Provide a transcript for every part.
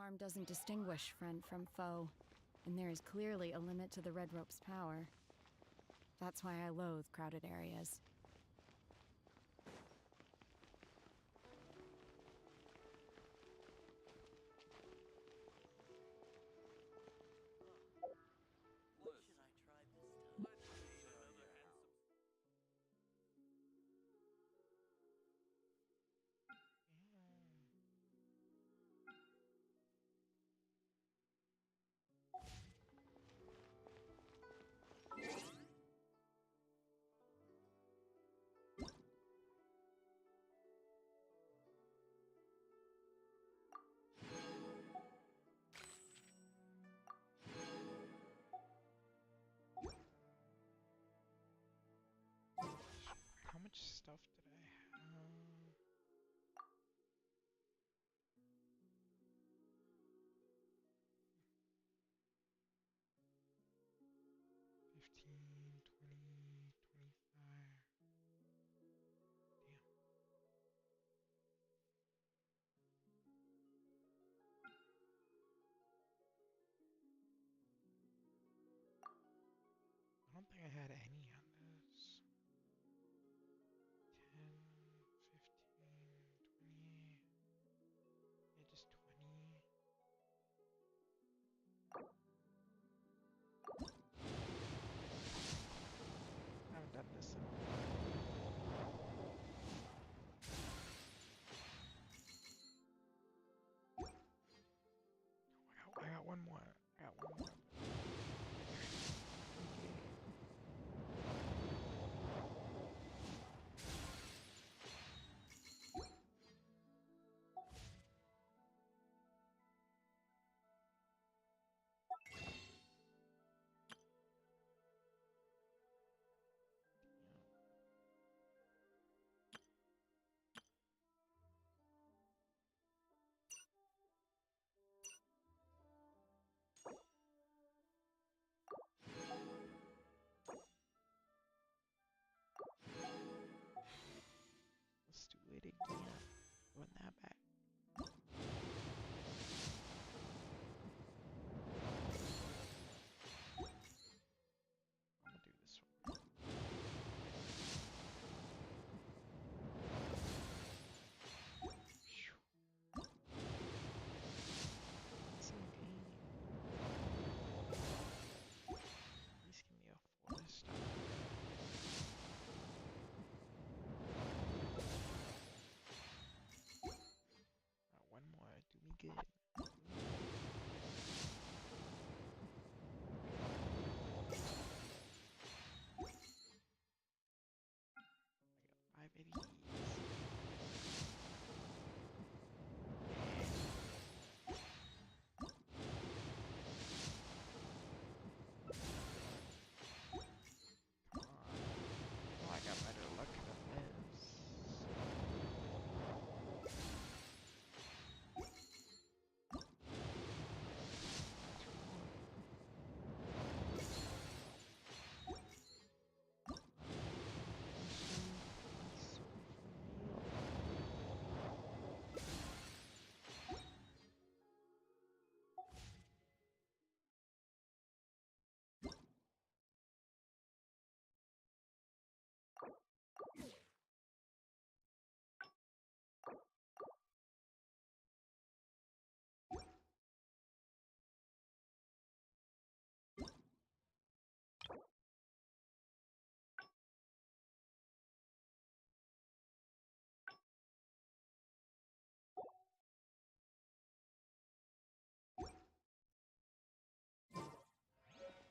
charm doesn't distinguish friend from foe, and there is clearly a limit to the red rope's power. That's why I loathe crowded areas. How much stuff did I have? 15, 20, 25. Damn. I don't think I had any on this. 10, 15, 20. Yeah, just 20. I haven't done this in a while. Oh, I got one more. I got one more. Let's do it again. Run that back. I'm gonna do this one. Phew. It's okay. Please give me a 4-star. One more. Do me good. I got 5 of these. Come on. Oh, I got better luck than this. So for real.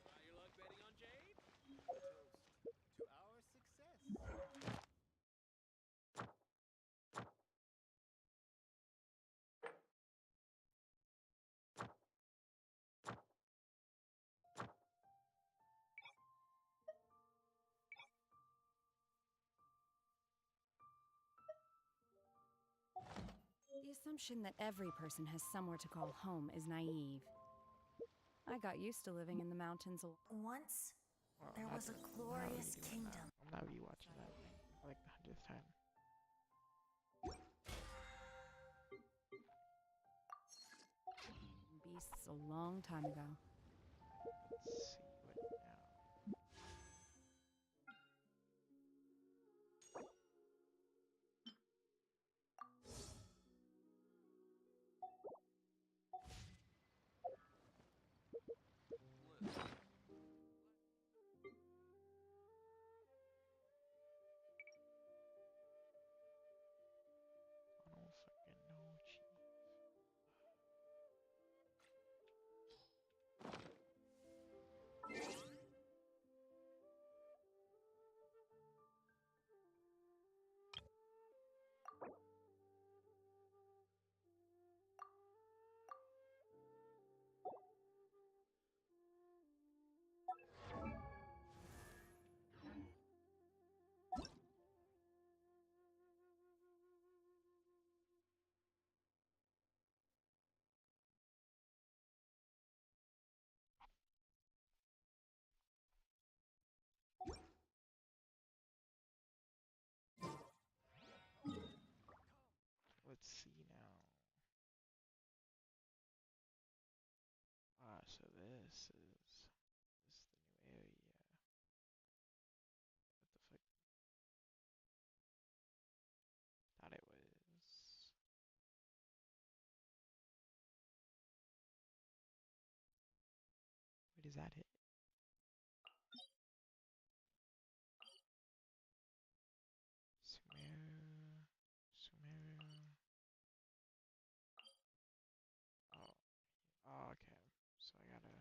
Try your luck betting on Jade? A toast to our success. The assumption that every person has somewhere to call home is naive. I got used to living in the mountains. Once, Well, there was a I'm not glorious redoing kingdom. that. I'm not rewatching that for like the 100th time. a long time ago. Let's see what now. Blue. I don't fucking know, chief. Let's see now. Ah, so this is the new area. What the fuck? Thought it was. Where does that hit? Sumeru. Sumeru. Oh. Oh, okay. So I gotta.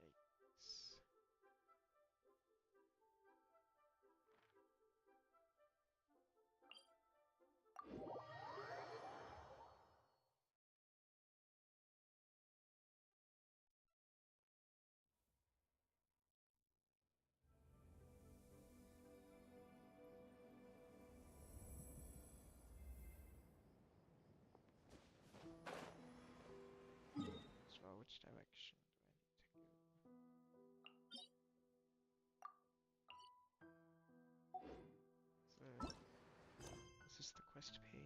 Yikes. So which direction do I need to go? Is this the quest page?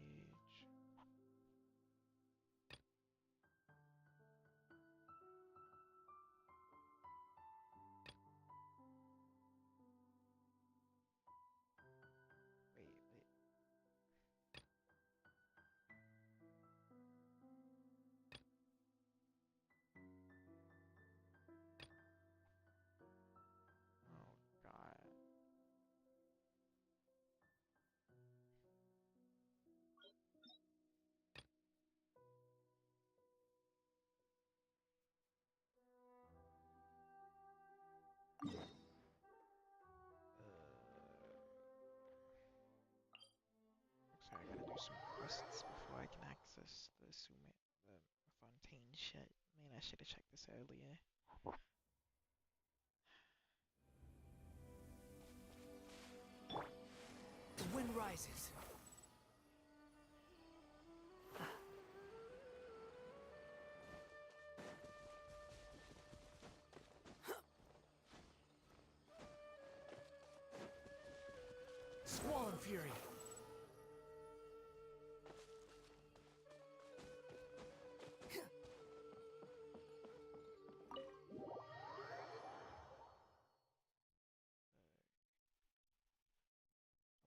Wait. Oh god. Looks like I gotta do some quests before I can access the Fontaine shit. Man, I should have checked this earlier. The wind rises. Squall and fury. I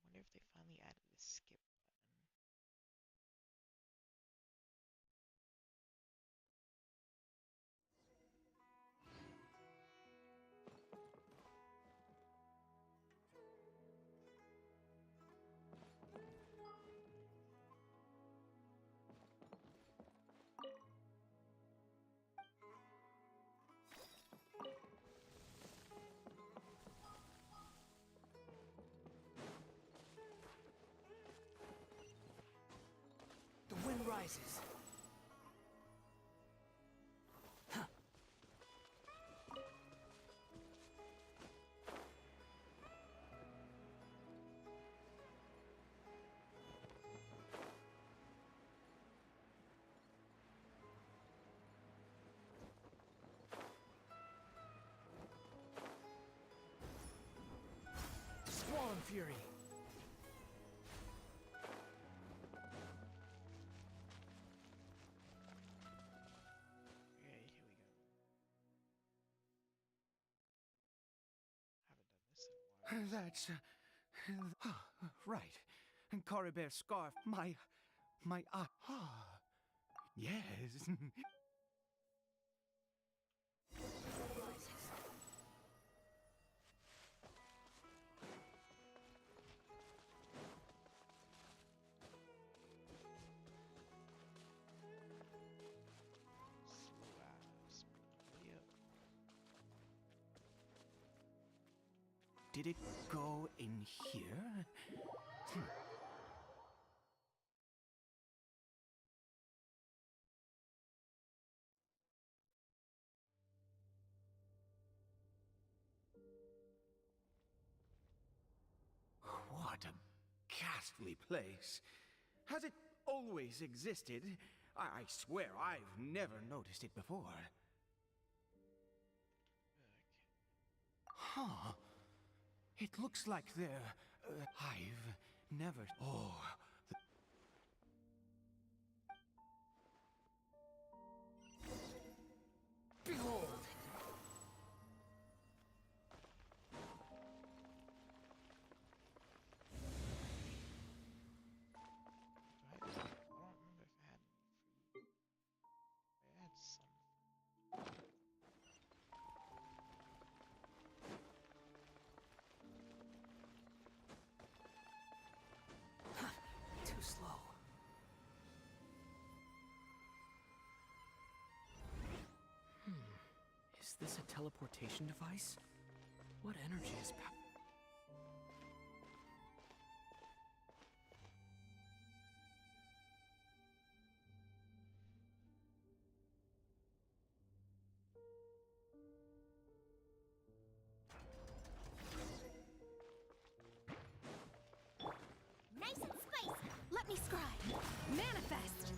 wonder if they finally added a skip button. The wind rises. Squall and fury. That's... right. Coribear's scarf. My eye. Yes. Slow ass. Yep. Did it go in here? What a ghastly place. Has it always existed? I swear I've never noticed it before. Huh. It looks like there... I've never... Oh... Behold! I don't remember if I had any fruit. I had some. Too slow. Is this a teleportation device? What energy is Nice and spicy! Let me scribe! Manifest!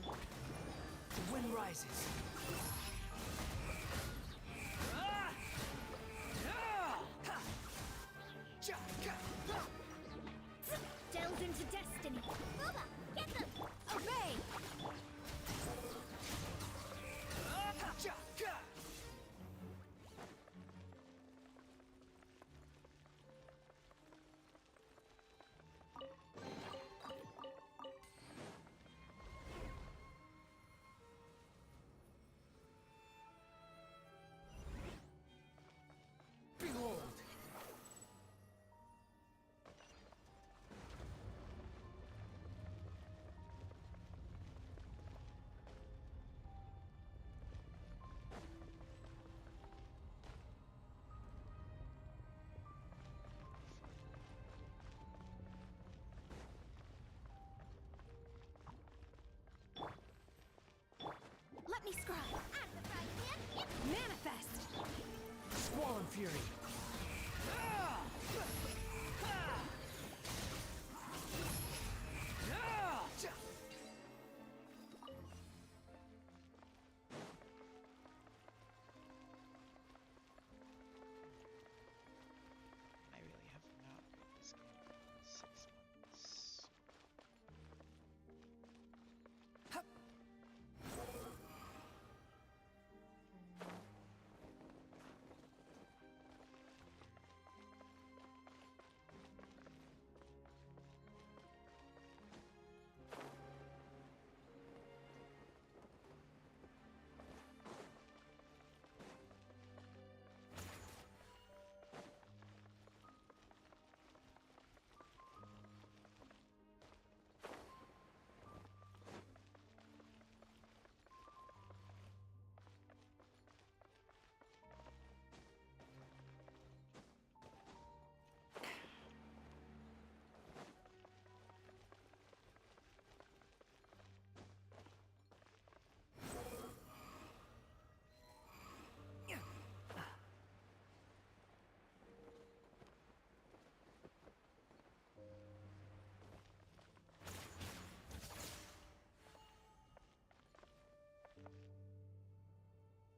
The wind rises. Delve into destiny! Booba! Get them! Obey! Behold! Let me scribe! At the frying pan! Manifest! Squall and fury. I really have not played this game in 6 months.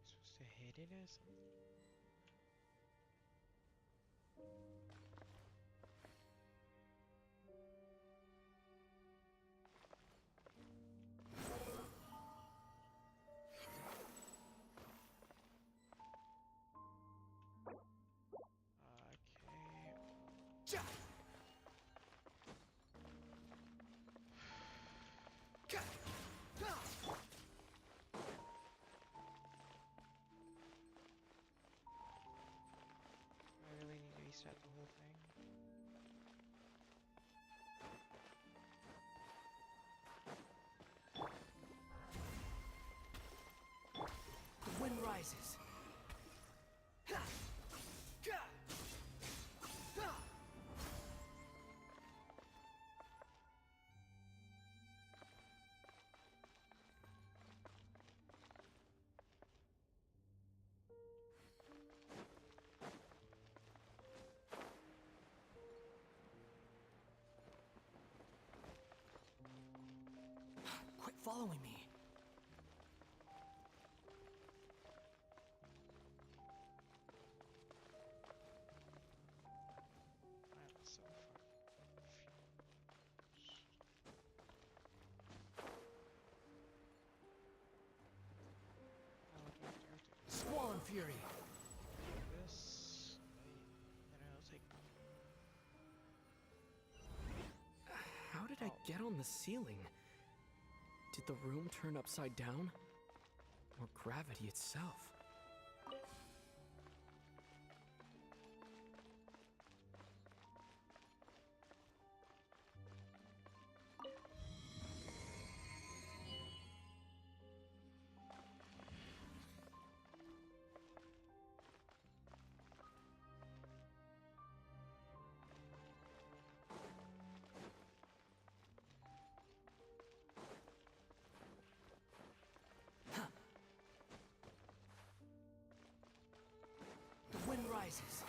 Supposed to hit it or something? Okay. reset the whole thing. The wind rises. Quit following me. I'm so fucking confused. Oh, do I have to do Squall and Fury. this? And then it'll take. How did I get on the ceiling? Did the room turn upside down? Or gravity itself? The wind rises.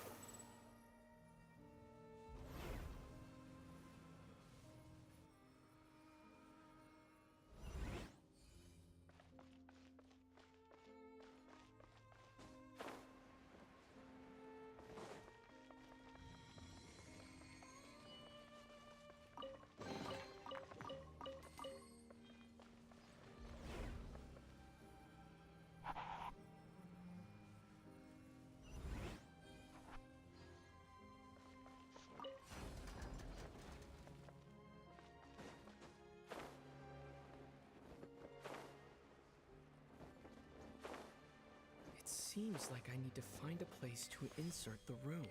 It seems like I need to find a place to insert the rune.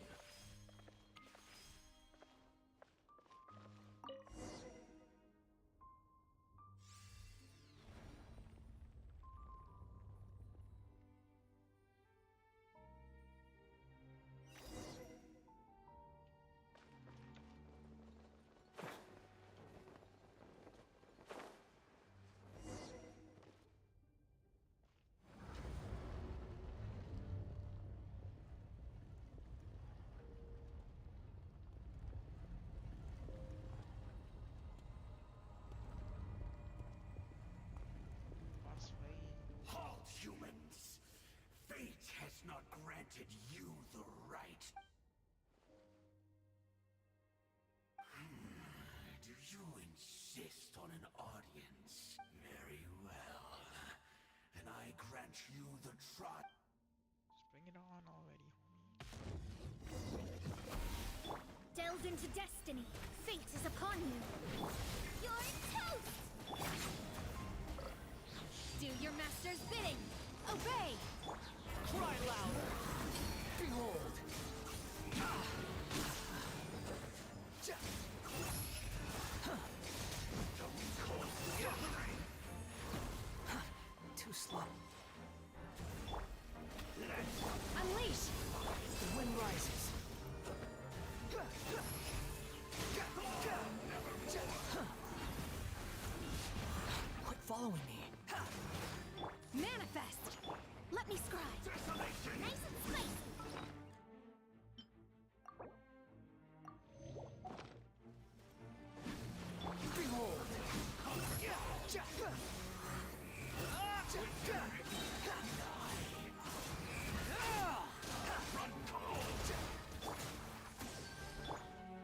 Boss fight. Halt, humans! Fate has not granted you the right. Do you insist on an audience? Very well. And I grant you the trot. Just bring it on already, homie. Delve into destiny. Fate is upon you. You're toast! Do your master's bidding. Obey! Cry louder! Behold! Too slow. Unleash! The wind rises. Quit following me. Manifest! Let me scry. Nice and spicy. Behold!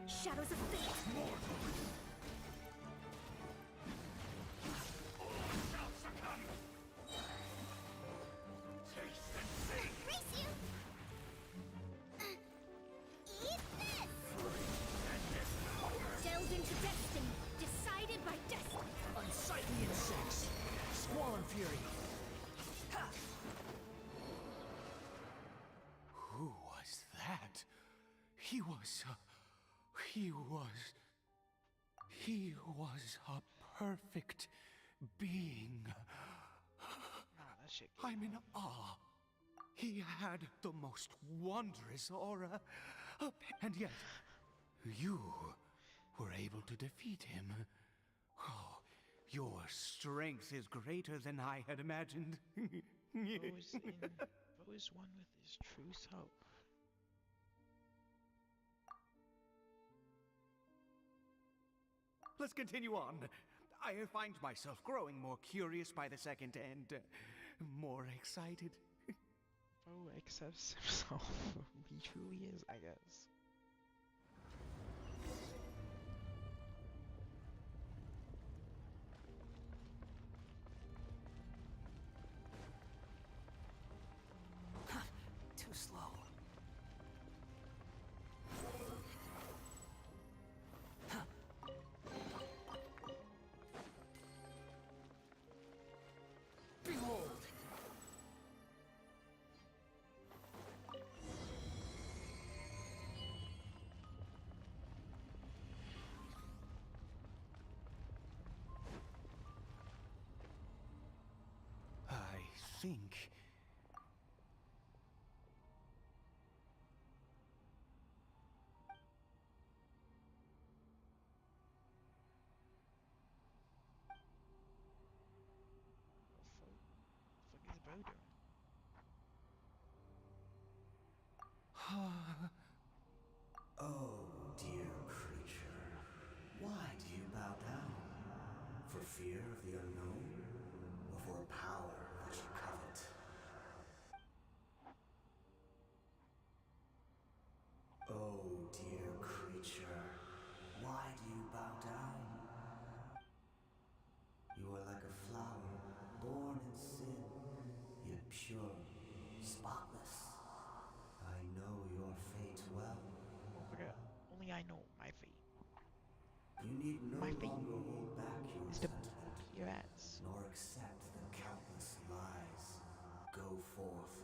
Shadows of fate. He was a perfect being. Nah, that shit. I'm in awe. He had the most wondrous aura, and yet you were able to defeat him. Oh, your strength is greater than I had imagined. Bo is one with his true self. Let's continue on. I find myself growing more curious by the second and more excited. Bo accepts himself for who he truly is, I guess. Too slow. Behold! I think... What the fuck is Bo doing? Oh, dear creature, why do you bow down? For fear of the unknown? Or for a power that you covet? Oh, dear creature, why do you bow down? You are like a flower, born in sin, yet pure, spotless. I know your fate well. Don't forget, only I know my fate. You need no My fate longer hold back your is to resentment, beat your ass. nor accept the countless lies. Go forth,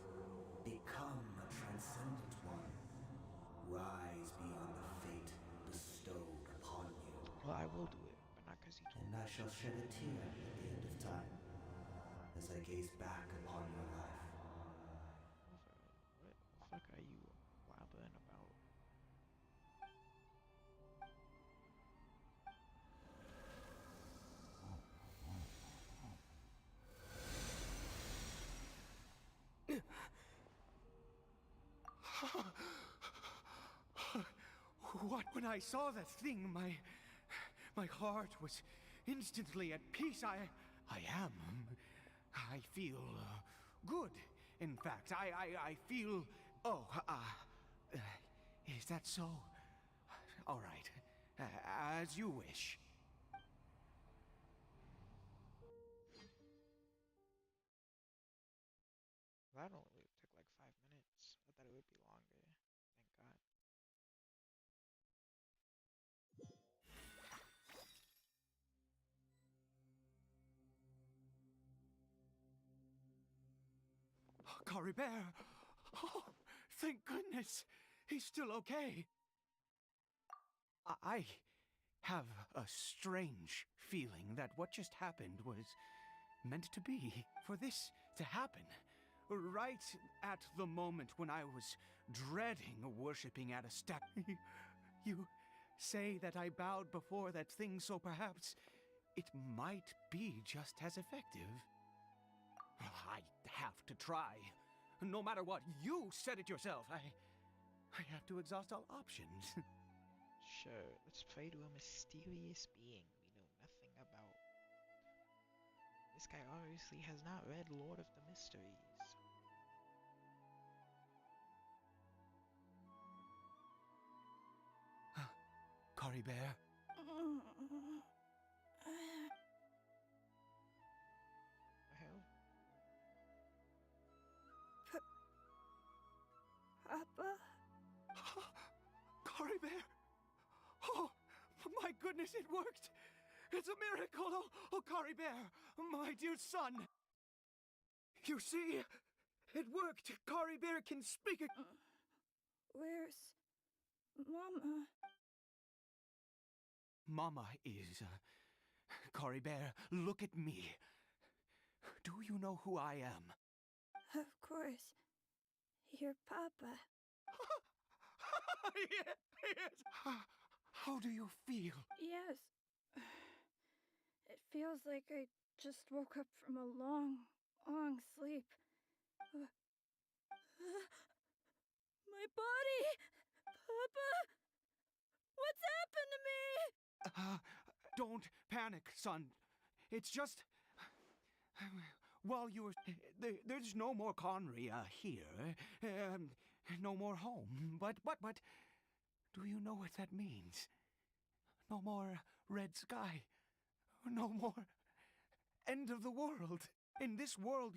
become a transcendent one. Rise beyond the fate bestowed upon you. Well, I will do it, but not because you told And me. I shall shed a tear at the end of time, as I gaze back upon your life. What the fuck are you blabbering about? What when I saw that thing, my heart was instantly at peace. I am. I feel good. In fact, I feel. Oh, is that so? All right, as you wish. That only took like 5 minutes. I thought it would be longer. Thank God. Cory Bear! Oh, thank goodness! He's still okay. I have a strange feeling that what just happened was meant to be. For this to happen, right at the moment when I was dreading worshipping at a statue. You say that I bowed before that thing, so perhaps it might be just as effective. I have to try. No matter what, you said it yourself. I have to exhaust all options. Sure, let's pray to a mysterious being we know nothing about. This guy obviously has not read Lord of the Mysteries. Cory Bear? The hell? Papa? Cory Bear? Oh, my goodness, it worked! It's a miracle! Oh, Cory Bear, my dear son! You see? It worked! Cory Bear can speak again! Where's Mama. Mama is. Cory Bear, look at me. Do you know who I am? Of course. Your papa. Yes. How do you feel? Yes. It feels like I just woke up from a long, long sleep. My body! Papa! What's happened to me? Don't panic, son. It's just... While you were... There's no more Conry here. No more home. But... Do you know what that means? No more red sky. No more... End of the world. In this world,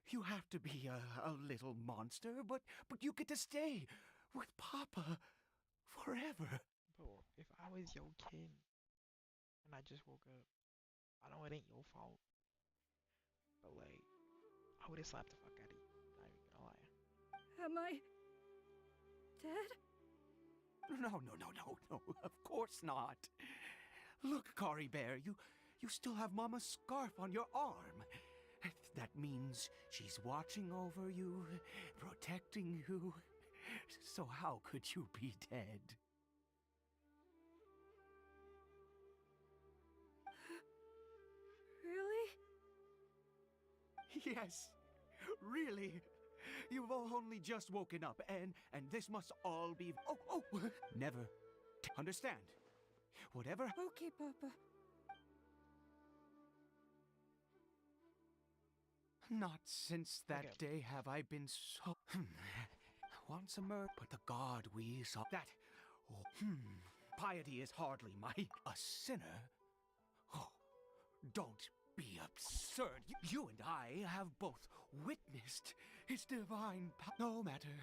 you have to be a little monster, but you get to stay with Papa forever. Bro, if I was your kid and I just woke up, I know it ain't your fault, but like, I would have slapped the fuck out of you. Not even gonna lie. Am I dead? No. Of course not. Look, Cory Bear, you still have Mama's scarf on your arm. That means she's watching over you, protecting you. So how could you be dead? Really? Yes, really. You've only just woken up, and this must all be... Oh, never. Understand? Whatever... Okay, Papa. Not since that Okay. day have I been so... Once a but the God we saw... That... Piety is hardly my... A sinner? Oh, don't be absurd. You and I have both witnessed his divine power. No matter.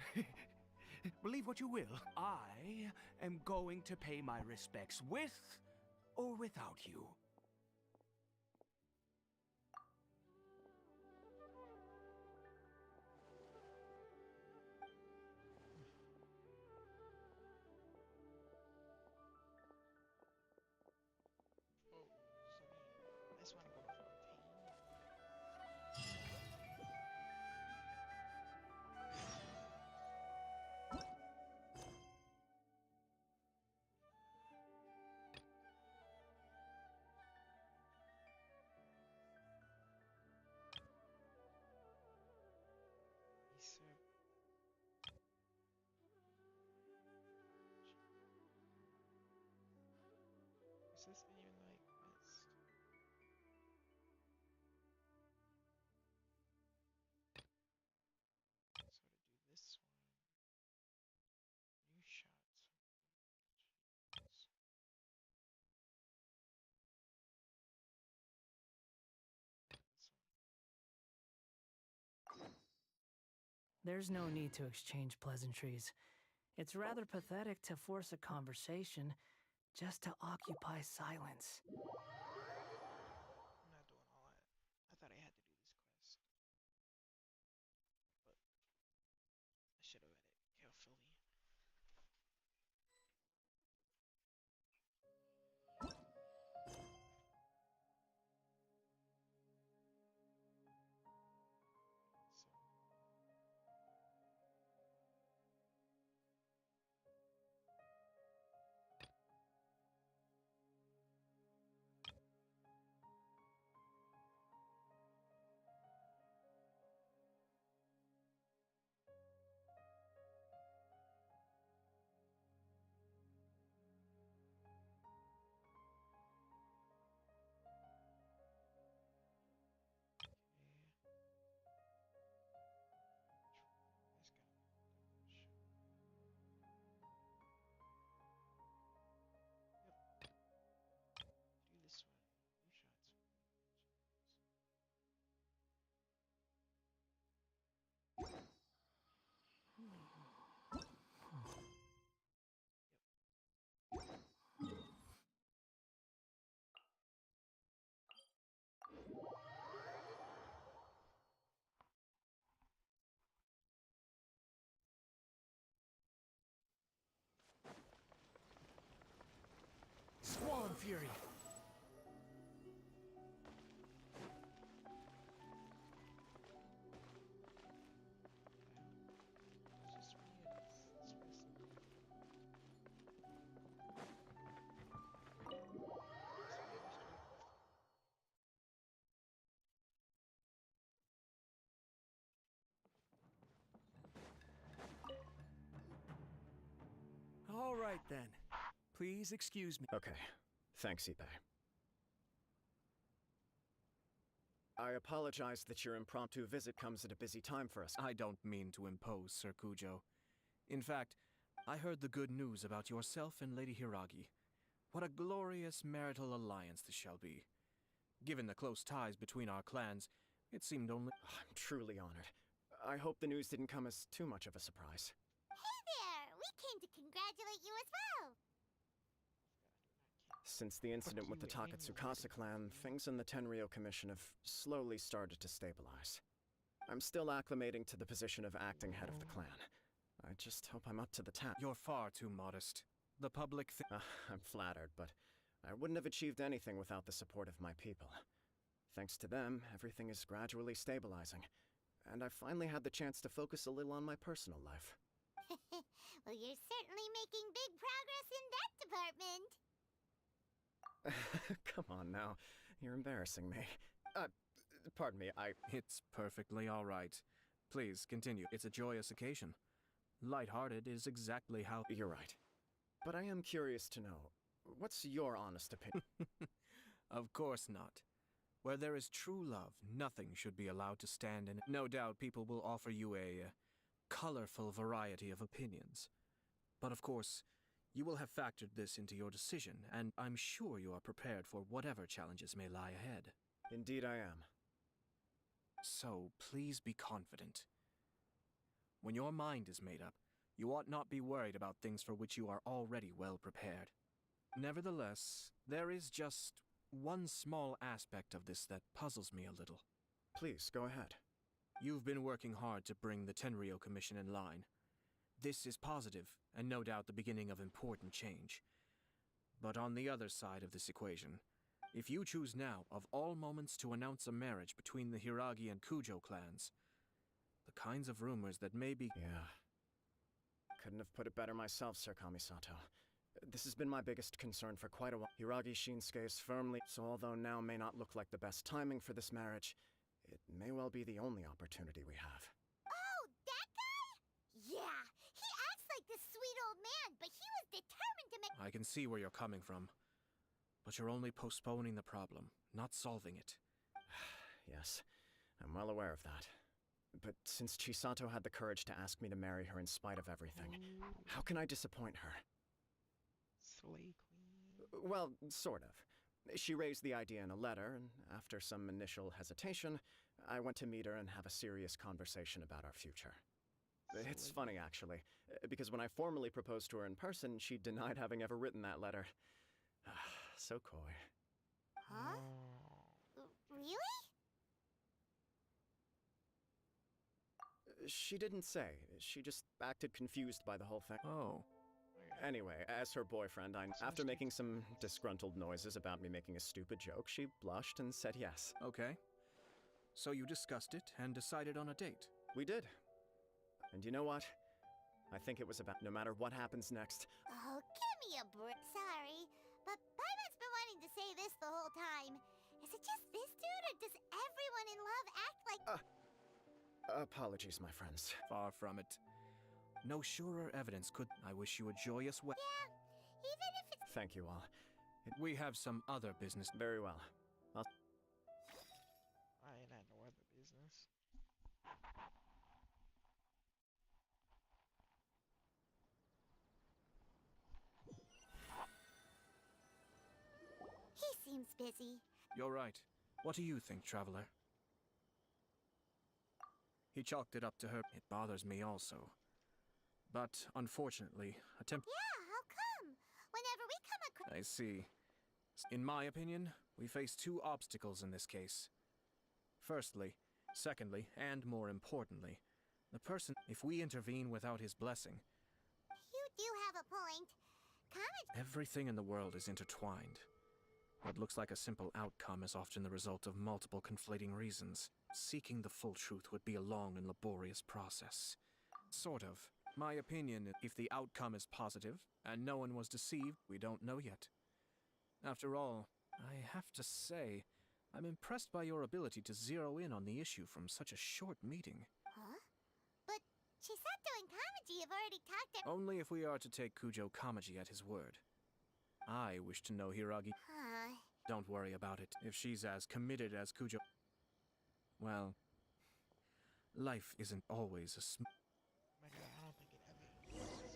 Believe what you will. I am going to pay my respects with or without you. Oh, so this one go to 14. Yes, sir. Is this even like missed? So to do this one, new shots. This There's no need to exchange pleasantries. It's rather pathetic to force a conversation just to occupy silence. I'm not doing all that. I thought I had to do this quest, but I should have read it carefully. So, fury. It's just weird. It's stressing me. It's very stressful. All right then. Please excuse me. Okay. Thanks, Ipe. I apologize that your impromptu visit comes at a busy time for us. I don't mean to impose, Sir Kujo. In fact, I heard the good news about yourself and Lady Hiragi. What a glorious marital alliance this shall be. Given the close ties between our clans, it seemed only— I'm truly honored. I hope the news didn't come as too much of a surprise. Hey there! We came to congratulate you as well! Since the incident with the Takatsukasa clan, things in the Tenryo Commission have slowly started to stabilize. I'm still acclimating to the position of acting head of the clan. I just hope I'm up to the task. You're far too modest. The public I'm flattered, but I wouldn't have achieved anything without the support of my people. Thanks to them, everything is gradually stabilizing, and I finally had the chance to focus a little on my personal life. Well, you're certainly making big progress in that department. Come on now, you're embarrassing me. Pardon me, It's perfectly all right. Please, continue. It's a joyous occasion. Lighthearted is exactly how— You're right. But I am curious to know, what's your honest opinion? Of course not. Where there is true love, nothing should be allowed to stand in it. No doubt people will offer you a colorful variety of opinions. But of course, you will have factored this into your decision, and I'm sure you are prepared for whatever challenges may lie ahead. Indeed I am. So, please be confident. When your mind is made up, you ought not be worried about things for which you are already well prepared. Nevertheless, there is just one small aspect of this that puzzles me a little. Please, go ahead. You've been working hard to bring the Tenryo Commission in line. This is positive, and no doubt the beginning of important change. But on the other side of this equation, if you choose now, of all moments, to announce a marriage between the Hiragi and Kujo clans, the kinds of rumors that may be— Yeah. Couldn't have put it better myself, Sir Kamisato. This has been my biggest concern for quite a while. Hiragi Shinsuke is firmly— so although now may not look like the best timing for this marriage, it may well be the only opportunity we have. Oh, that guy? Yeah, he acts like this sweet old man, but he was determined to make— I can see where you're coming from. But you're only postponing the problem, not solving it. Yes, I'm well aware of that. But since Chisato had the courage to ask me to marry her in spite of everything, how can I disappoint her? Slay Queen. Well, sort of. She raised the idea in a letter, and after some initial hesitation, I went to meet her and have a serious conversation about our future. It's funny, actually, because when I formally proposed to her in person, she denied having ever written that letter. So coy. Huh? Really? She didn't say. She just acted confused by the whole thing. Oh. Anyway, as her boyfriend, after making some disgruntled noises about me making a stupid joke, she blushed and said yes. Okay. So you discussed it and decided on a date? We did. And you know what? I think it was about no matter what happens next. Oh, give me a break. Sorry, but Paimon's been wanting to say this the whole time. Is it just this dude, or does everyone in love act like— Apologies, my friends. Far from it. No surer evidence could— I wish you a joyous wedding. Yeah, even if it's— Thank you all. We have some other business. Very well. I ain't had no other business. He seems busy. You're right. What do you think, traveler? He chalked it up to her. It bothers me also. But, unfortunately, Yeah, how come? Whenever we come across— I see. In my opinion, we face two obstacles in this case. Firstly, secondly, and more importantly, the person— if we intervene without his blessing— You do have a point. Comet— Everything in the world is intertwined. What looks like a simple outcome is often the result of multiple conflating reasons. Seeking the full truth would be a long and laborious process. Sort of. My opinion, if the outcome is positive, and no one was deceived, we don't know yet. After all, I have to say, I'm impressed by your ability to zero in on the issue from such a short meeting. Huh? But Chisato and Kamaji have already talked. Only if we are to take Kujo Kamaji at his word. I wish to know Hiragi. Don't worry about it. If she's as committed as Kujo... Well, life isn't always a Oh my god, I don't think it ever is.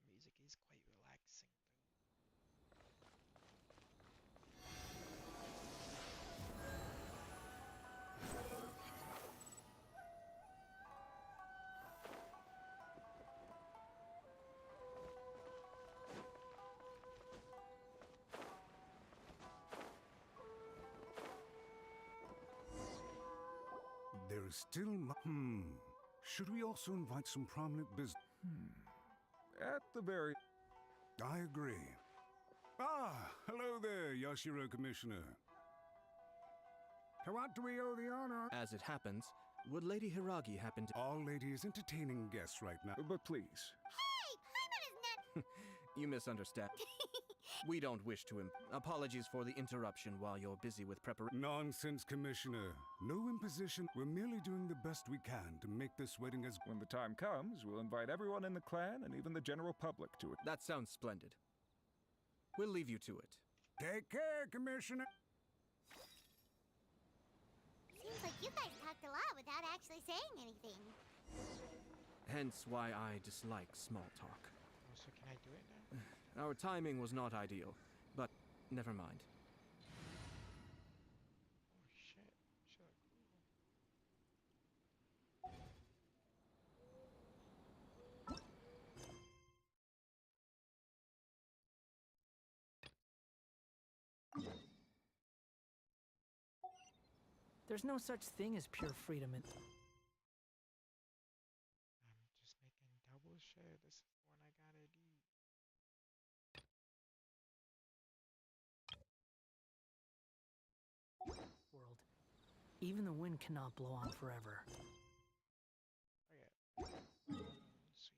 The music is quite relaxing though. There is still Should we also invite some prominent business? At the very... I agree. Ah, hello there, Yashiro Commissioner. To what do we owe the honor? As it happens, would Lady Hiragi happen to... All lady is entertaining guests right now. But please. Hey, Paimon is not. You misunderstand. We don't wish to... Apologies for the interruption while you're busy with preparation. Nonsense, Commissioner. No imposition. We're merely doing the best we can to make this wedding as... When the time comes, we'll invite everyone in the clan and even the general public to it. That sounds splendid. We'll leave you to it. Take care, Commissioner. Seems like you guys talked a lot without actually saying anything. Hence why I dislike small talk. Oh, so can I do it now? Our timing was not ideal, but never mind. Oh shit. Shit, There's no such thing as pure freedom in... I'm just making double shit. This is what I gotta do. world. Even the wind cannot blow on forever. Okay. Sweet.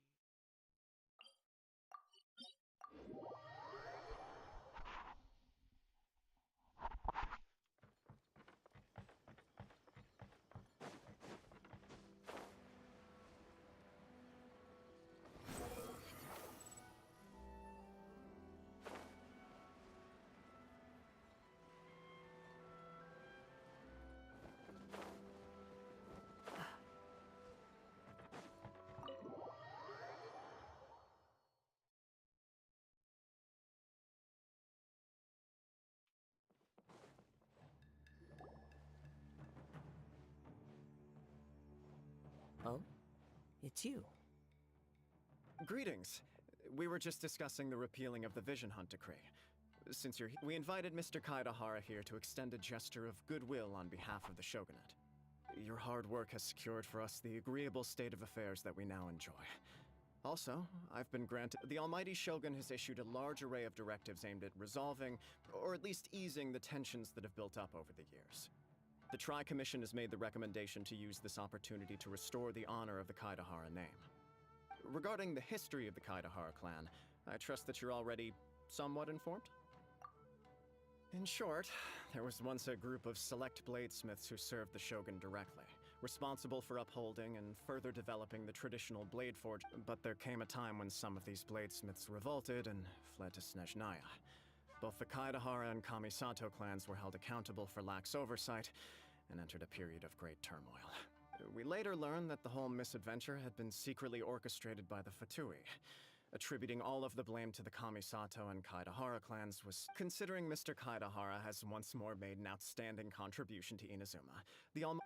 Oh? It's you. Greetings. We were just discussing the repealing of the Vision Hunt Decree. Since you're here, we invited Mr. Kaidahara here to extend a gesture of goodwill on behalf of the Shogunate. Your hard work has secured for us the agreeable state of affairs that we now enjoy. Also, I've been granted... The Almighty Shogun has issued a large array of directives aimed at resolving, or at least easing, the tensions that have built up over the years. The Tri-Commission has made the recommendation to use this opportunity to restore the honor of the Kaidahara name. Regarding the history of the Kaidahara clan, I trust that you're already somewhat informed? In short, there was once a group of select bladesmiths who served the Shogun directly, responsible for upholding and further developing the traditional blade forge. But there came a time when some of these bladesmiths revolted and fled to Snezhnaya. Both the Kaidahara and Kamisato clans were held accountable for lax oversight and entered a period of great turmoil. We later learned that the whole misadventure had been secretly orchestrated by the Fatui. Attributing all of the blame to the Kamisato and Kaidahara clans was considering Mr. Kaidahara has once more made an outstanding contribution to Inazuma.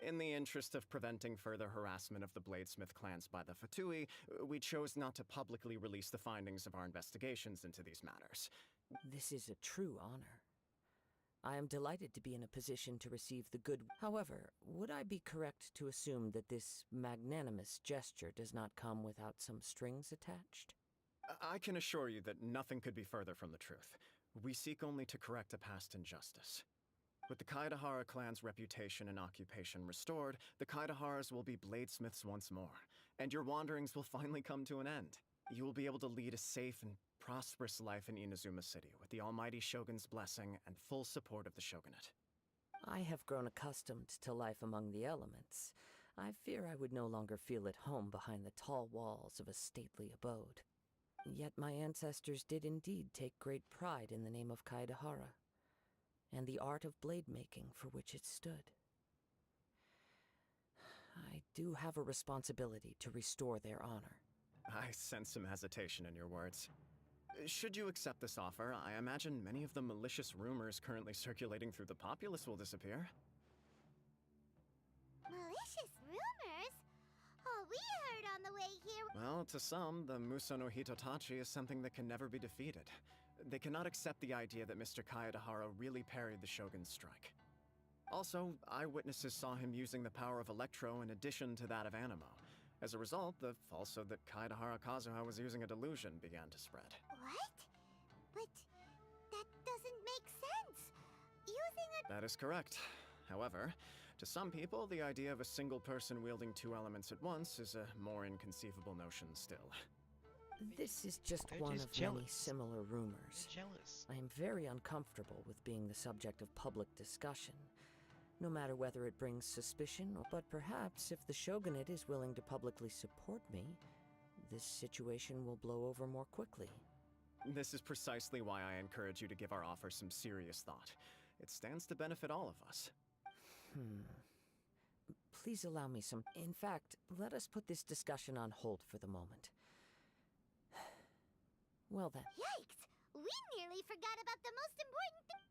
In the interest of preventing further harassment of the Bladesmith clans by the Fatui, we chose not to publicly release the findings of our investigations into these matters. This is a true honor. I am delighted to be in a position to receive the good. However, would I be correct to assume that this magnanimous gesture does not come without some strings attached? I can assure you that nothing could be further from the truth. We seek only to correct a past injustice. With the Kaidahara clan's reputation and occupation restored, the Kaidaharas will be bladesmiths once more, and your wanderings will finally come to an end. You will be able to lead a safe and prosperous life in Inazuma City with the almighty Shogun's blessing and full support of the Shogunate. I have grown accustomed to life among the elements. I fear I would no longer feel at home behind the tall walls of a stately abode. Yet my ancestors did indeed take great pride in the name of Kaidahara, and the art of blade making for which it stood. I do have a responsibility to restore their honor. I sense some hesitation in your words. Should you accept this offer, I imagine many of the malicious rumors currently circulating through the populace will disappear. Malicious rumors? Oh, we heard on the way here. Well, to some, the Muso no Hitotachi is something that can never be defeated. They cannot accept the idea that Mr. Kaedahara really parried the Shogun's strike. Also, eyewitnesses saw him using the power of Electro in addition to that of Animo. As a result, the falsehood that Kaedahara Kazuha was using a delusion began to spread. What? But that doesn't make sense. Using a... That is correct. However, to some people, the idea of a single person wielding two elements at once is a more inconceivable notion still. This is just one of many similar rumors. I am very uncomfortable with being the subject of public discussion, no matter whether it brings suspicion or... But perhaps if the Shogunate is willing to publicly support me, this situation will blow over more quickly. This is precisely why I encourage you to give our offer some serious thought. It stands to benefit all of us. Please allow me some... In fact, let us put this discussion on hold for the moment. Well then. Yikes! We nearly forgot about the most important thing.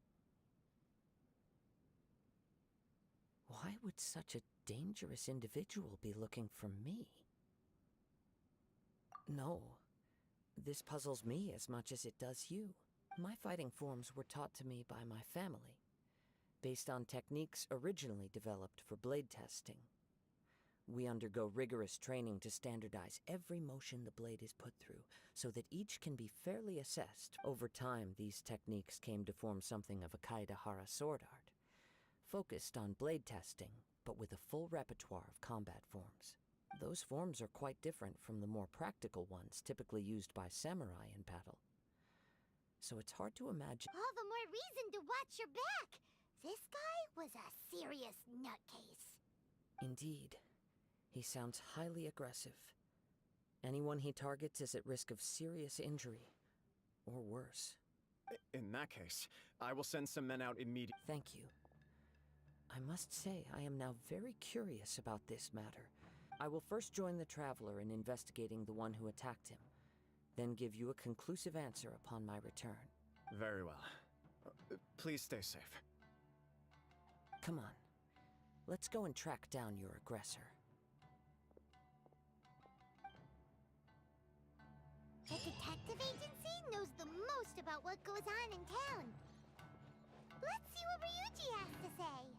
Why would such a dangerous individual be looking for me? No. This puzzles me as much as it does you. My fighting forms were taught to me by my family, based on techniques originally developed for blade testing. We undergo rigorous training to standardize every motion the blade is put through, so that each can be fairly assessed. Over time, these techniques came to form something of a Kaedahara sword art, focused on blade testing, but with a full repertoire of combat forms. Those forms are quite different from the more practical ones typically used by samurai in battle. So it's hard to imagine... All the more reason to watch your back! This guy was a serious nutcase. Indeed. He sounds highly aggressive. Anyone he targets is at risk of serious injury, or worse. In that case, I will send some men out immediately. Thank you. I must say, I am now very curious about this matter. I will first join the Traveler in investigating the one who attacked him, then give you a conclusive answer upon my return. Very well. Please stay safe. Come on. Let's go and track down your aggressor. The detective agency knows the most about what goes on in town. Let's see what Ryuji has to say.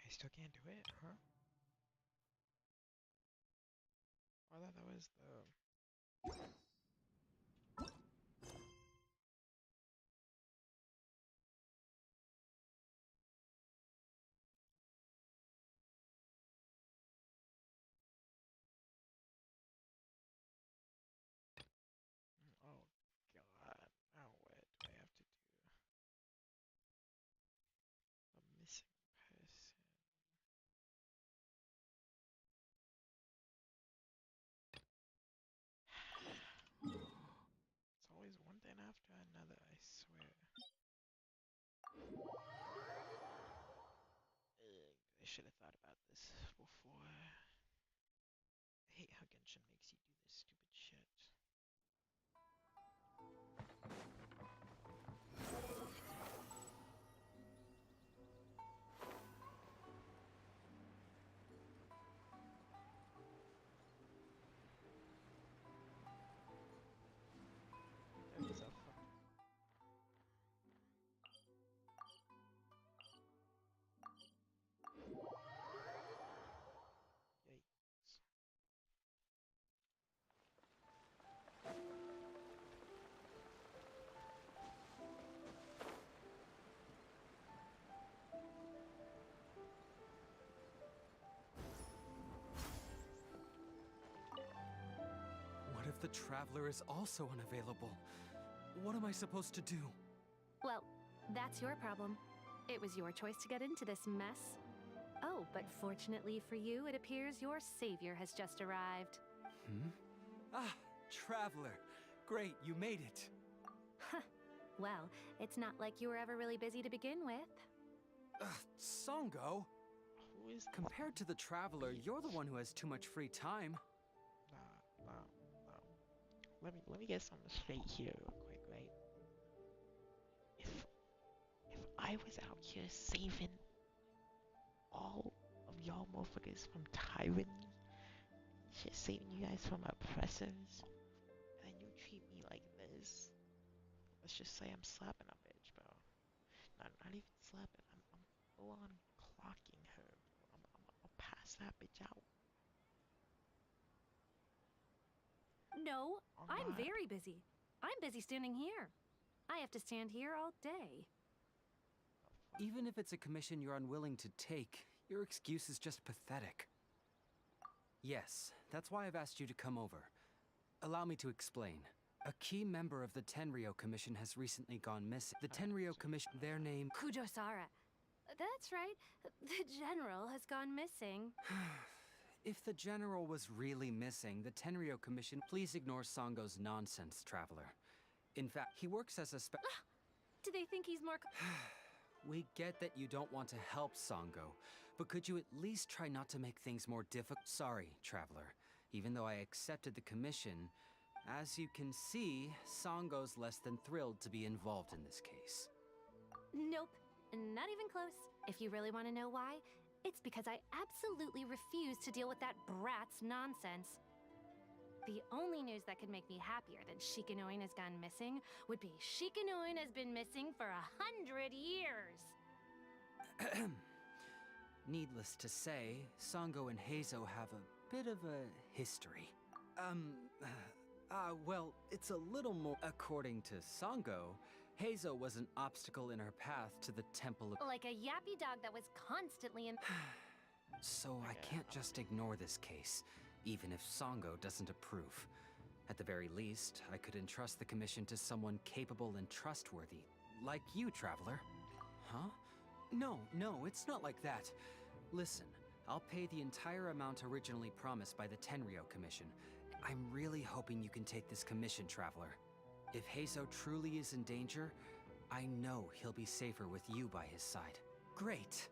I still can't do it, huh? I thought that was the... should have thought about this before. I hate how Genshin makes you do this stupid shit. There is a fuck. Yikes. What if the Traveler is also unavailable? What am I supposed to do? Well, that's your problem. It was your choice to get into this mess. Oh, but fortunately for you, it appears your savior has just arrived. Hmm? Ah, Traveler. Great, you made it. Huh. Well, it's not like you were ever really busy to begin with. Songo? Who is Compared to the Traveler, you're the one who has too much free time. Nah. Let me get something straight here real quick, right? If I was out here saving all of y'all motherfuckers from tyranny, shit, saving you guys from oppressors, and you treat me like this, let's just say I'm slapping a bitch, bro. Not even slapping. I'm full on clocking her. I'll pass that bitch out. No, Oh, I'm God. very busy. I'm busy standing here. I have to stand here all day. Even if it's a commission you're unwilling to take, your excuse is just pathetic. Yes, that's why I've asked you to come over. Allow me to explain. A key member of the Tenryou Commission has recently gone missing. The Tenryou Commission, their name... Kujosara. That's right. The general has gone missing. If the general was really missing, the Tenryou Commission... Please ignore Songo's nonsense, Traveler. In fact, he works as a Do they think he's more... We get that you don't want to help Songo, but could you at least try not to make things more difficult? Sorry, Traveler. Even though I accepted the commission, as you can see, Songo's less than thrilled to be involved in this case. Nope, not even close. If you really want to know why, it's because I absolutely refuse to deal with that brat's nonsense. The only news that could make me happier than Shikanoin has gone missing would be Shikanoin has been missing for 100 years. Needless to say, Songo and Heizo have a bit of a history. Well, it's a little more... According to Songo, Heizo was an obstacle in her path to the Temple of... Like a yappy dog that was constantly in... So I can't just ignore this case, even if Songo doesn't approve. At the very least, I could entrust the commission to someone capable and trustworthy. Like you, Traveler. Huh? No, it's not like that. Listen, I'll pay the entire amount originally promised by the Tenryou Commission. I'm really hoping you can take this commission, Traveler. If Heizo truly is in danger, I know he'll be safer with you by his side. Great!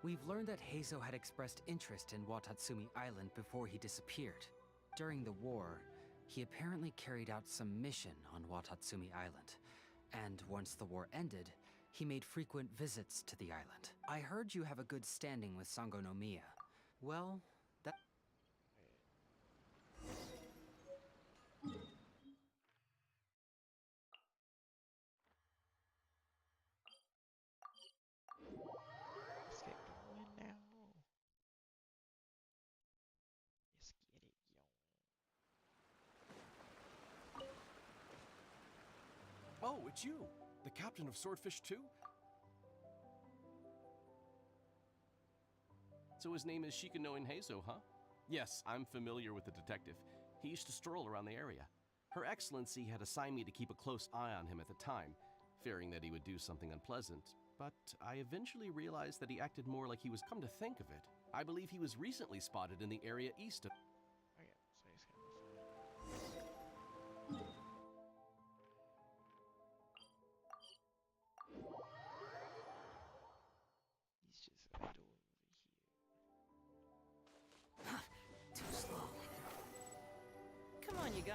We've learned that Heizo had expressed interest in Watatsumi Island before he disappeared. During the war, he apparently carried out some mission on Watatsumi Island. And once the war ended, he made frequent visits to the island. I heard you have a good standing with Sango no Miya. Well, that... Let's get going now. Let's get it going. Oh, it's you! The captain of Swordfish too? So his name is Shikanoin Heizo, huh? Yes, I'm familiar with the detective. He used to stroll around the area. Her Excellency had assigned me to keep a close eye on him at the time, fearing that he would do something unpleasant. But I eventually realized that he acted more like he was. Come to think of it, I believe he was recently spotted in the area east of... Okay, so he's gonna He's just right over here.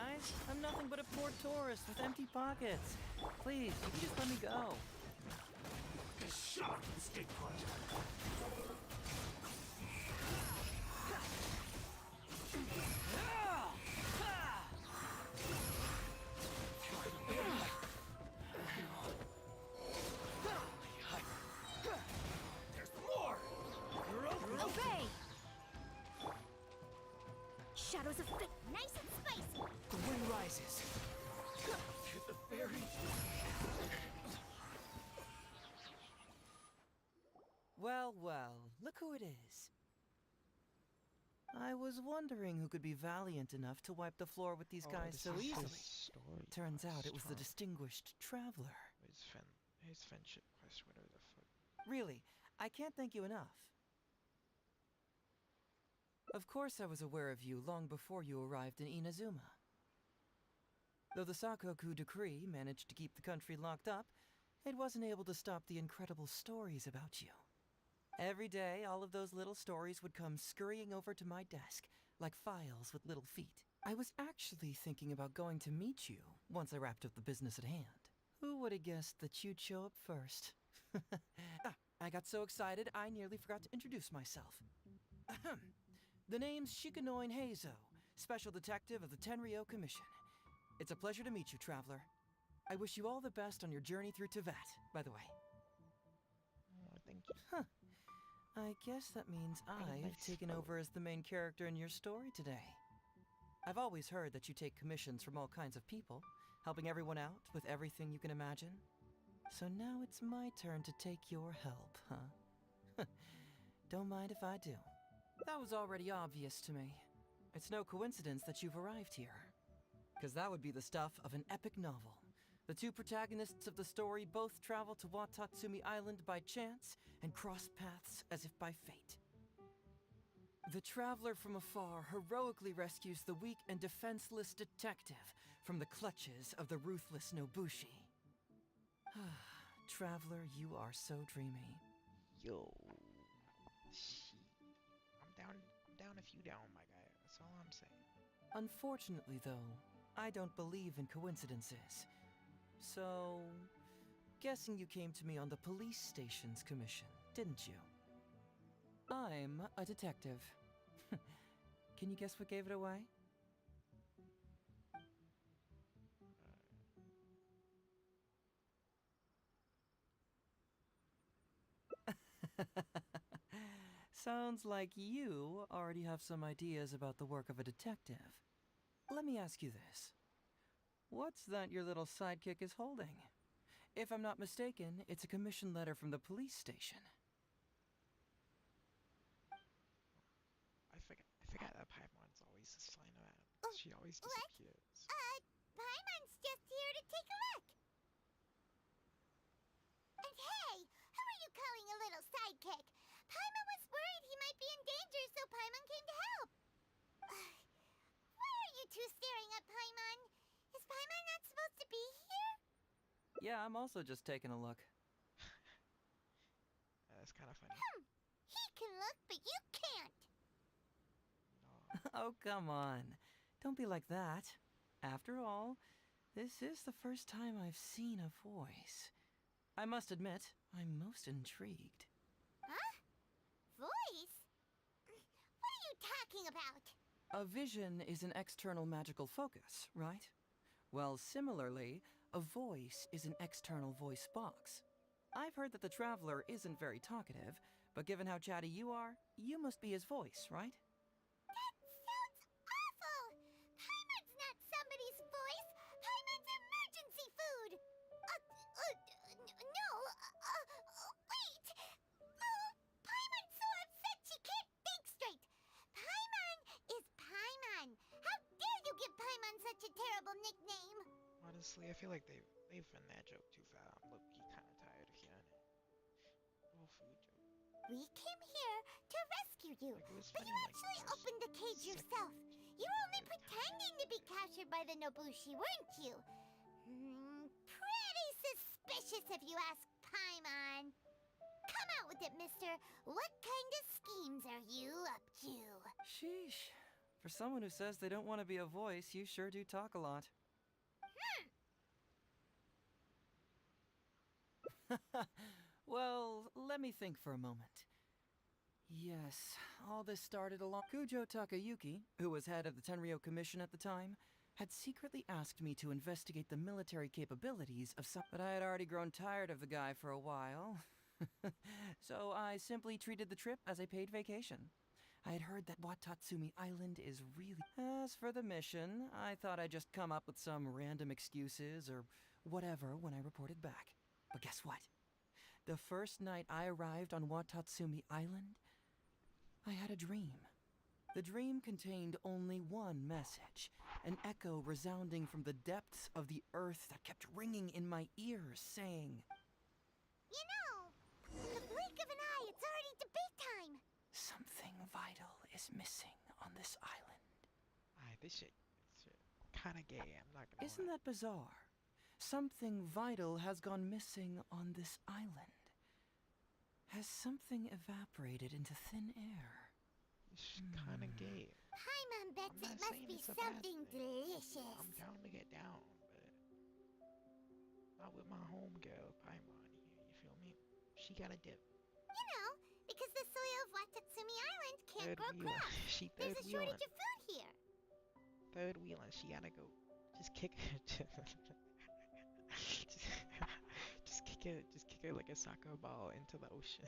guys. I'm nothing but a poor tourist with empty pockets. Please, you can just let me go. Just shut up and stay put. There's more! Obey! Shadows of Fit, nice and spicy! The wind rises. The fairy. Well, well, look who it is. I was wondering who could be valiant enough to wipe the floor with these guys so easily. Turns out it was the distinguished traveler. His friendship quest, whatever the fuck. Really, I can't thank you enough. Of course I was aware of you long before you arrived in Inazuma. Though the Sakoku decree managed to keep the country locked up, it wasn't able to stop the incredible stories about you. Every day, all of those little stories would come scurrying over to my desk, like files with little feet. I was actually thinking about going to meet you once I wrapped up the business at hand. Who would have guessed that you'd show up first? I got so excited, I nearly forgot to introduce myself. Ahem. The name's Shikanoin Heizo, Special Detective of the Tenryou Commission. It's a pleasure to meet you, Traveler. I wish you all the best on your journey through Teyvat, by the way. Oh, thank you. Huh. I guess that means I've taken over as the main character in your story today. I've always heard that you take commissions from all kinds of people, helping everyone out with everything you can imagine. So now it's my turn to take your help, huh? Don't mind if I do. That was already obvious to me. It's no coincidence that you've arrived here. Because that would be the stuff of an epic novel. The two protagonists of the story both travel to Watatsumi Island by chance and cross paths as if by fate. The traveler from afar heroically rescues the weak and defenseless detective from the clutches of the ruthless Nobushi. Traveler, you are so dreamy. Yo. I'm down if you down, my guy. That's all I'm saying. Unfortunately, though, I don't believe in coincidences. So, guessing you came to me on the police station's commission, didn't you? I'm a detective. Can you guess what gave it away? Sounds like you already have some ideas about the work of a detective. Let me ask you this. What's that your little sidekick is holding? If I'm not mistaken, it's a commission letter from the police station. I forgot that Paimon's always just flying around. She always What? disappears. Paimon's just here to take a look. And hey, who are you calling a little sidekick? Paimon was worried he might be in danger, so Paimon came to help. Why are you two staring at Paimon? Is Paimon not supposed to be here? Yeah, I'm also just taking a look. That's kind of funny. He can look, but you can't. Oh, come on. Don't be like that. After all, this is the first time I've seen a voice. I must admit, I'm most intrigued. Huh? Voice? What are you talking about? A vision is an external magical focus, right? Well, similarly, a voice is an external voice box. I've heard that the Traveler isn't very talkative, but given how chatty you are, you must be his voice, right? That sounds awful! Paimon's not somebody's voice! Paimon's emergency food! No, wait! Oh, Paimon's so upset she can't think straight! Paimon is Paimon! How dare you give Paimon such a terrible nickname? Honestly, I feel like they've run that joke too far. I'm low-key kind of tired of hearing it. Whole food joke. We came here to rescue you, Like, it was but funny, you like, actually first opened the cage second. yourself. You were only pretending to be captured by the Nobushi, weren't you? Pretty suspicious if you ask Paimon. Come out with it, mister. What kind of schemes are you up to? Sheesh. For someone who says they don't want to be a voice, you sure do talk a lot. Well, let me think for a moment. Yes, all this started along. Kujo Takayuki, who was head of the Tenryo Commission at the time, had secretly asked me to investigate the military capabilities of some. But I had already grown tired of the guy for a while. So I simply treated the trip as a paid vacation. I had heard that Watatsumi Island is really. As for the mission, I thought I'd just come up with some random excuses or whatever when I reported back. But guess what? The first night I arrived on Watatsumi Island, I had a dream. The dream contained only one message, an echo resounding from the depths of the earth that kept ringing in my ears, saying, You know, in the blink of an eye, it's already debate time. "Something vital is missing on this island." This shit kind of gay. I'm not gonna Isn't lie. that bizarre? Something vital has gone missing on this island. Has something evaporated into thin air? It's kind of gay. Paimon bets I'm it not must saying be it's a bad something thing. delicious. I'm down to get down, but not with my homegirl, Paimon. You feel me? She got a dip. You know, because the soil of Watatsumi Island can't Third grow wheeling. crops. She There's third a shortage wheeling. of food here. Third wheeling. She gotta go. Just kick her. Just kick her. Just kick her like a soccer ball into the ocean.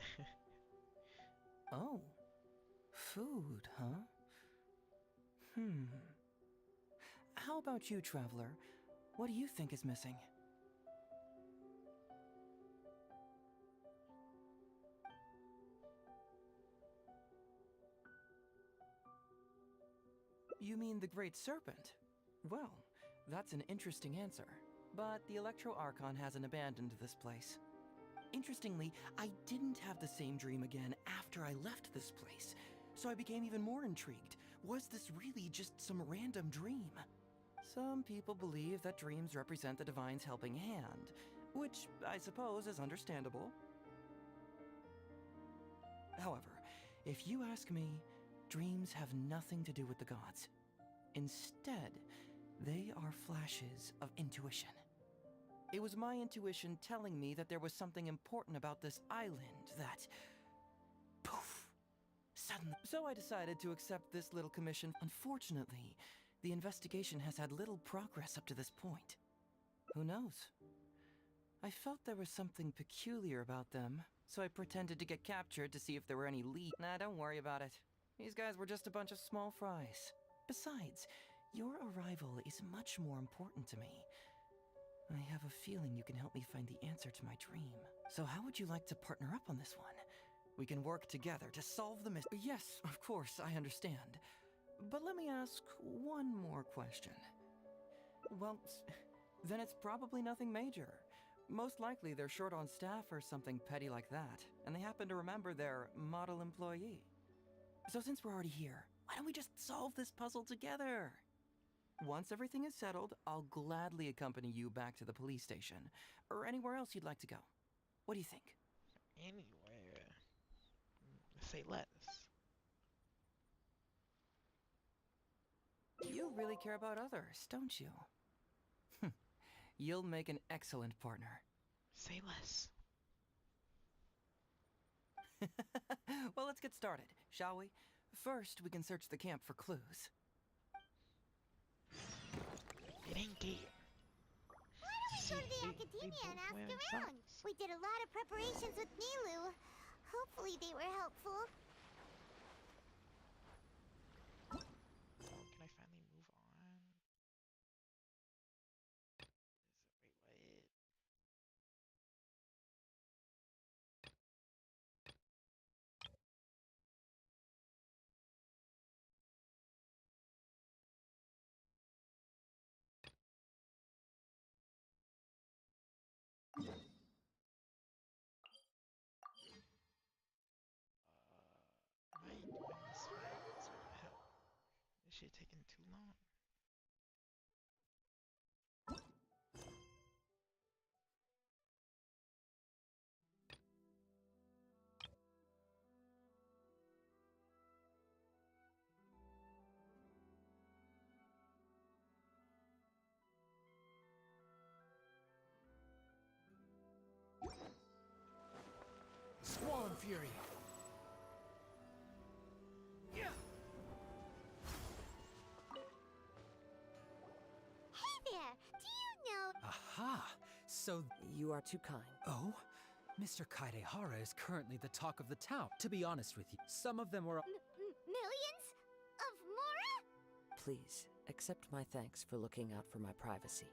Oh. Food, huh? How about you, traveler? What do you think is missing? You mean the Great Serpent? Well, that's an interesting answer. But the Electro Archon hasn't abandoned this place. Interestingly, I didn't have the same dream again after I left this place, so I became even more intrigued. Was this really just some random dream? Some people believe that dreams represent the Divine's helping hand, which I suppose is understandable. However, if you ask me, dreams have nothing to do with the gods. Instead, they are flashes of intuition. It was my intuition telling me that there was something important about this island that... poof! Suddenly. So I decided to accept this little commission. Unfortunately, the investigation has had little progress up to this point. Who knows? I felt there was something peculiar about them, so I pretended to get captured to see if there were any leads. Nah, don't worry about it. These guys were just a bunch of small fries. Besides, your arrival is much more important to me. I have a feeling you can help me find the answer to my dream. So how would you like to partner up on this one? We can work together to solve the mystery. Yes, of course, I understand. But let me ask one more question. Well, then it's probably nothing major. Most likely they're short on staff or something petty like that, and they happen to remember their model employee. So since we're already here, why don't we just solve this puzzle together? Once everything is settled, I'll gladly accompany you back to the police station, or anywhere else you'd like to go. What do you think? Anywhere. Say less. You really care about others, don't you? You'll make an excellent partner. Say less. Well, let's get started, shall we? First, we can search the camp for clues. It ain't gay. Why don't we go to the academia and ask around? We did a lot of preparations with Nilu. Hopefully they were helpful. Oh, can I finally move on? Wait, what? fury. Hey there! Do you know... Aha! So You are too kind. Oh? Mr. Kaidehara is currently the talk of the town. To be honest with you, some of them were... Millions? Of Mora? Please, accept my thanks for looking out for my privacy.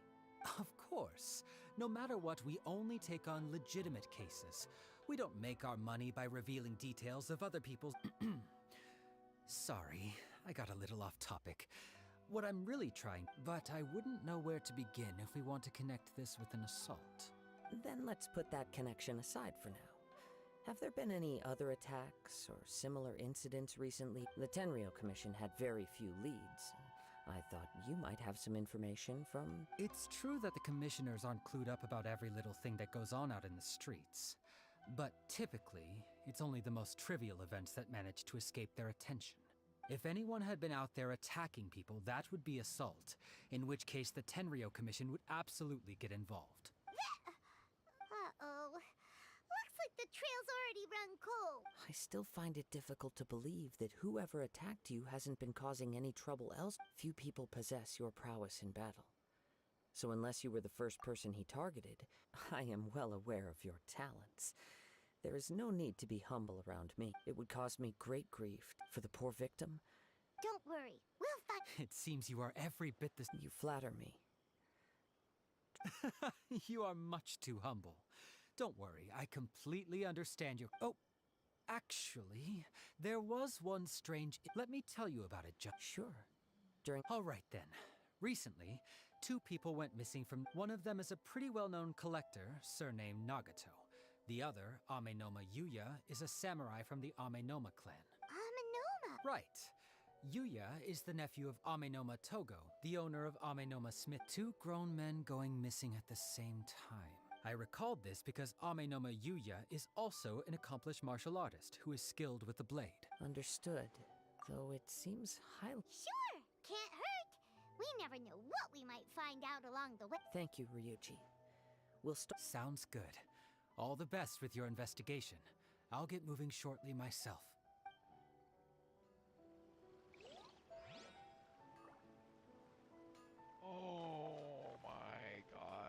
Of course. No matter what, we only take on legitimate cases. We don't make our money by revealing details of other people's... Sorry, I got a little off topic. What I'm really trying... But I wouldn't know where to begin if we want to connect this with an assault. Then let's put that connection aside for now. Have there been any other attacks or similar incidents recently? The Tenryou Commission had very few leads. I thought you might have some information from... It's true that the commissioners aren't clued up about every little thing that goes on out in the streets. But typically, it's only the most trivial events that manage to escape their attention. If anyone had been out there attacking people, that would be assault, in which case the Tenryou Commission would absolutely get involved. Uh-oh. Looks like the trail's already run cold. I still find it difficult to believe that whoever attacked you hasn't been causing any trouble else. Few people possess your prowess in battle. So unless you were the first person he targeted, I am well aware of your talents. There is no need to be humble around me. It would cause me great grief. For the poor victim... Don't worry, we'll find... It seems you are every bit the... You flatter me. You are much too humble. Don't worry, I completely understand your... Oh, actually, there was one strange... Let me tell you about it, Sure. All right, then. Recently, 2 people went missing from... One of them is a pretty well-known collector, surnamed Nagato. The other, Amenoma Yuya, is a samurai from the Amenoma clan. Amenoma? Right. Yuya is the nephew of Amenoma Togo, the owner of Amenoma Smith. 2 grown men going missing at the same time. I recalled this because Amenoma Yuya is also an accomplished martial artist who is skilled with the blade. Understood. Though it seems highly... Sure! Can't hurt! We never know what we might find out along the way. Thank you, Ryuji. We'll start... Sounds good. All the best with your investigation. I'll get moving shortly myself. Oh my god.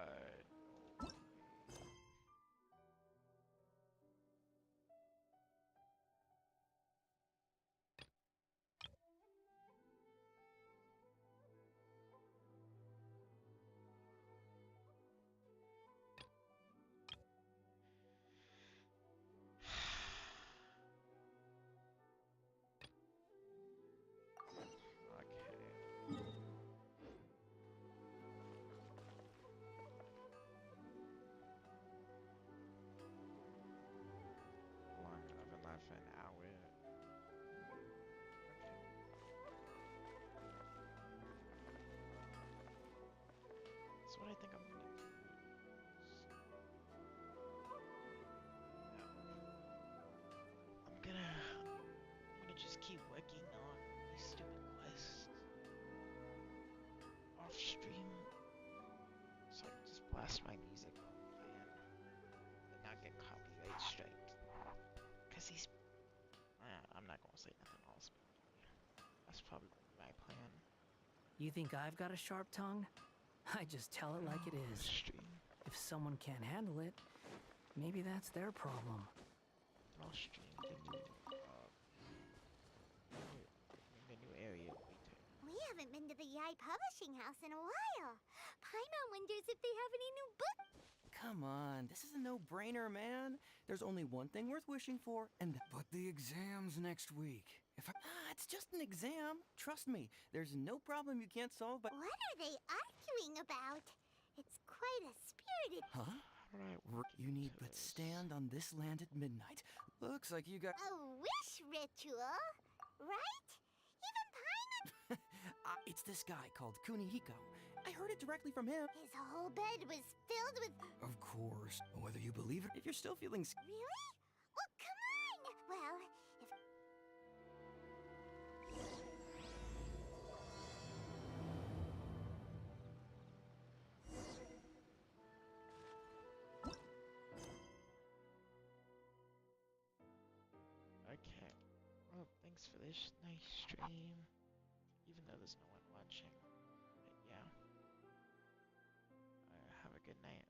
Long enough and left for an hour. That's what I think I'm gonna do. I'm gonna just keep working on these stupid quests off stream, so I can just blast my music while I'm playing and not get copyright striked. Cause he's, I'm not gonna say nothing else, but that's probably my plan. You think I've got a sharp tongue? I just tell it like it is. If someone can't handle it, maybe that's their problem. I'll stream the new area later. We haven't been to the Yai Publishing House in a while. Paimon wonders if they have any new books. Come on, this is a no-brainer, man. There's only one thing worth wishing for, and... But the exam's next week. It's just an exam. Trust me, there's no problem you can't solve, but... What are they arguing about? It's quite a spirited... Huh? You need but stand on this land at midnight. Looks like you got... A wish ritual, right? Even Paimon... It's this guy called Kunihiko. I heard it directly from him. His whole bed was filled with... Of course, whether you believe it... If you're still feeling... Really? Well, come on! Well, if... thanks for this nice stream. Even though there's no one watching. But yeah. Have a good night.